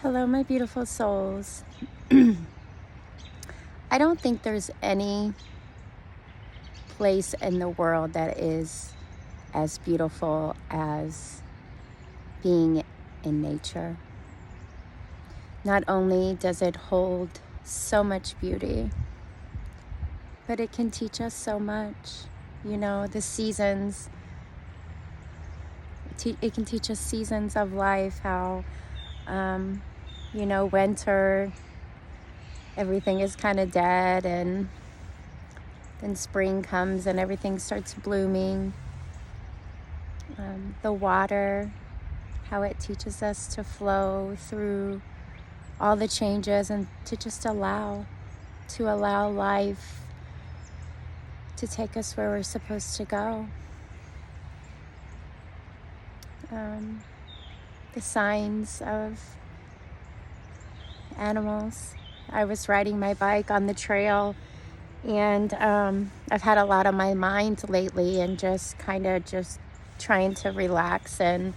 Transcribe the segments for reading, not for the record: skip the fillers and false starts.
Hello, my beautiful souls. I don't think there's any place in the world that is as beautiful as being in nature. Not only does it hold so much beauty, but it can teach us so much. You know, the seasons, it can teach us seasons of life, how, winter, everything is kind of dead, and then spring comes and everything starts blooming. The water, how it teaches us to flow through all the changes and to just allow life to take us where we're supposed to go. The signs of animals. I was riding my bike on the trail, and I've had a lot on my mind lately, and just trying to relax and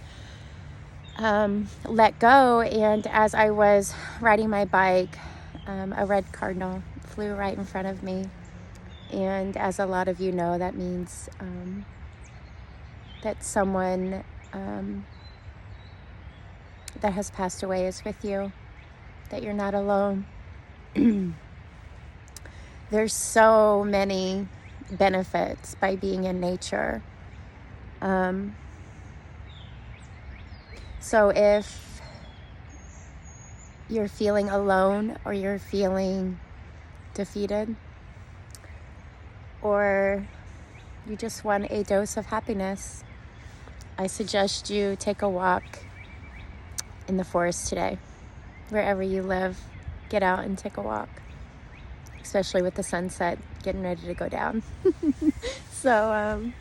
let go. And as I was riding my bike, a red cardinal flew right in front of me. And as a lot of you know, that means that someone that has passed away is with you, that you're not alone. There's so many benefits by being in nature. So if you're feeling alone, or you're feeling defeated, or you just want a dose of happiness, I suggest you take a walk in the forest today. Wherever you live, get out and take a walk, especially with the sunset getting ready to go down. So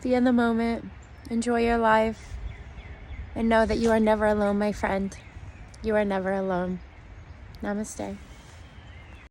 be in the moment, enjoy your life, and know that you are never alone, my friend. You are never alone. Namaste.